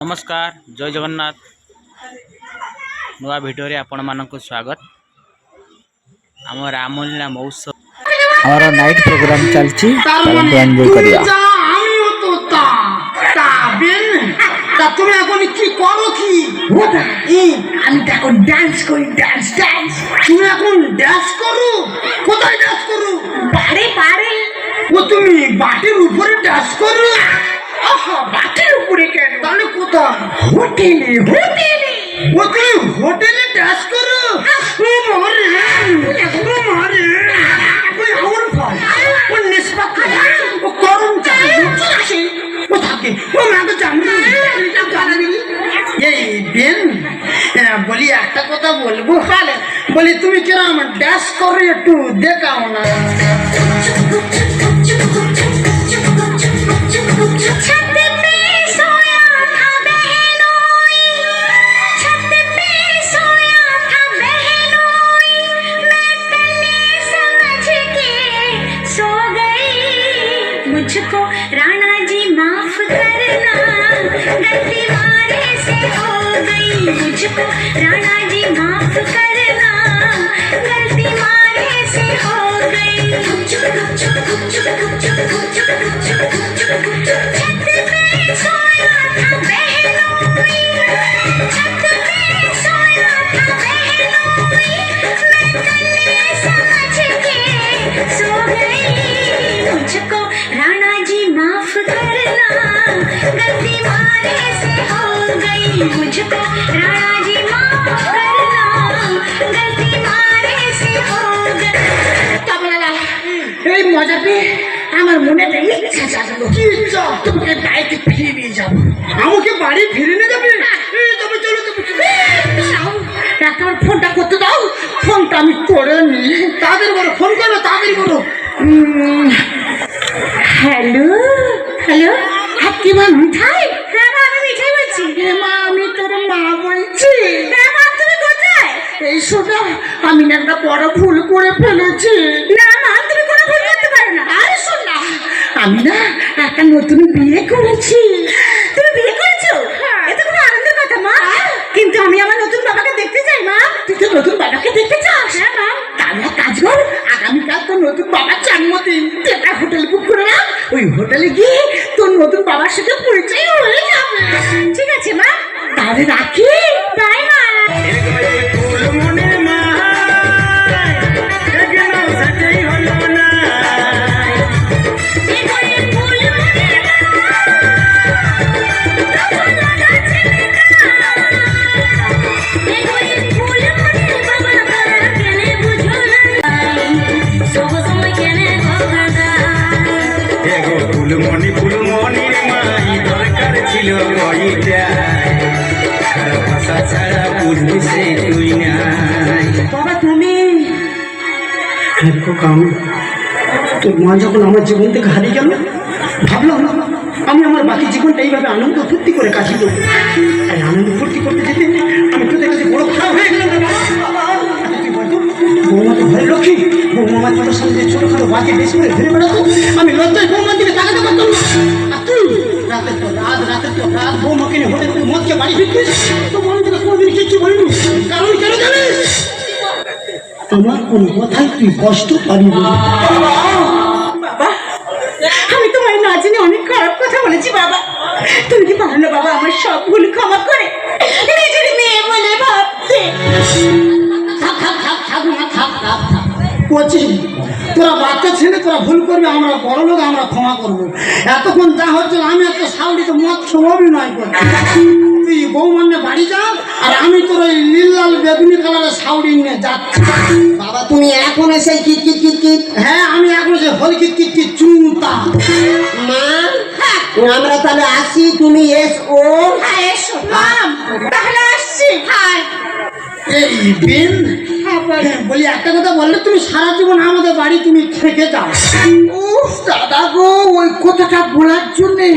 नमस्कार जय जगन्नाथ नुआ भिडियो रे आपण मानक स्वागत। आम रामलीला महोत्सव हमारा नाइट प्रोग्राम चलची एंजॉय करिया। তুমি এখন কি করো কি আমি এখন ডান্স করি ডান্স তুমি এখন ডান্স করো কোথায় ডান্স করো বাড়ি ও তুমি বাটির উপরে ডান্স করো আহা বাটির উপরে কেন তাহলে কোথায় হোটেলে ও তুমি হোটেলে ডান্স করো ও মারে আমার ভাই ও নিষ্পাপ ও করুন চাই আসে ও থাকে ও আমাকে জানি এই বেন বলি একটা কথা বলবো বলি তুমি কিরম ড্যাশ করে একটু দেখাও না। मुझको राणा जी माफ करना गलती मारे से हो गई। मुझको राणा जी माफ करना गलती मारे से हो गई। छत पे सोया था बहनोई, छत पे सोया था बहनोई, मैं गले समझ के सो गई। मुझको राणा जी माफ करना गलती मारे से हो गई। मुझको राणा जी माफ करना गलती मारे से हो गई। এই মজা পেয়ে আমার মনে ইচ্ছা জাগলো কি ইচ্ছা তোমাকে বাড়িতে ফিরে নিয়ে যাবো। আমাকে বাড়ি ফিরে নিয়ে যাবে তবে চলো একটা ফোনটা করতে দাও। ফোনটা আমি করে নি তাদের বড় ফোন করো তাদের বড় হ্যালো আপনি মা মিঠাই? হ্যাঁ মা আমি মিঠাই বলছি। মা আমি তোর মা বলছি। হ্যাঁ মা তুমি কোথায়? এই শোনা আমি না একটা বড় ভুল করে ফেলেছি। না মা তুমি কোনো ভুল করতে পারো না। আরে শোন না আমি না একটা নতুন বিয়ে করেছি। তুমি বিয়ে করেছো? এটা কোনো আনন্দের কথা মা। কিন্তু আমি আমার নতুন বাবাকে দেখতে চাই মা। তুই তো নতুন বাবাকে দেখতে চাস? হ্যাঁ মা। তাহলে কাজ কর আগামীকাল তোর নতুন বাবার জন্মদিন একটা হোটেল বুক করে না ওই হোটেলে গিয়ে তোর নতুন বাবার সাথে পরিচয় হয়ে যাবে। ঠিক আছে মা তাহলে রাখি বাই মা। ফুলমণি মাই দরকার ছিল ভাষা ছাড়া বুঝবি সে তুই নাই। বাবা তুমি তোর মা যখন আমার জীবন থেকে হারিয়ে গেল ভাবলাম আমি আমার বাকি জীবনটা এইভাবে আনন্দ ফুর্তি করে কাটিয়ে দেবো। আর আনন্দ ফুর্তি করতে যেতে আমি তোদের কাছে বড় খারাপ হয়ে গেলাম। বৌমা তো ঘরে লক্ষ্মী বৌমা আমার চোখের সামনে ছোটখাটো বাকি বেশি করে ঘুরে বেড়াতো আমি লজ্জায় বৌমার দিকে তাকাতে পারতাম না। আর তুই রাতের পর রাত বৌমাকে নিয়ে হোটেল করে মদকে বাড়ি ফিরতিস তো মনে থেকে কোনোদিন কিচ্ছু বলিনি। কারণ কেন জানিস আমার কোন কথাই তুই কষ্ট পাবি না। বাবা আমি তোমায় না জেনে অনেক খারাপ কথা বলেছি বাবা। তুমি কি পারো না বাবা আমার সব ভুল ক্ষমা করে নিজের মেয়ে বলে ভাবতে? করছিস তোরা বাচ্চা ছেলে তোরা ভুল করবি আমরা বড় লোক আমরা ক্ষমা করবো। এতক্ষণ যা হচ্ছে আমি একটা সাউডিতে মদ অভিনয় করছি। তুই বৌমান্নে বাড়ি যা আর আমি তোর ওই নীল বেগুনি কালারের সাউডি নিয়ে যাচ্ছি। বাবা তুমি এখন এসে কিট হ্যাঁ আমি এখন সে হল কিট চুনতা মা আমরা তাহলে আসি তুমি এসো। এসো তাহলে আসছি। এই বিন বলি একটা কথা বললে তুমি সারা জীবন আমাদের বাড়ি তুমি থেকে যাও। দাদা গো ওই কথাটা বলার জন্যে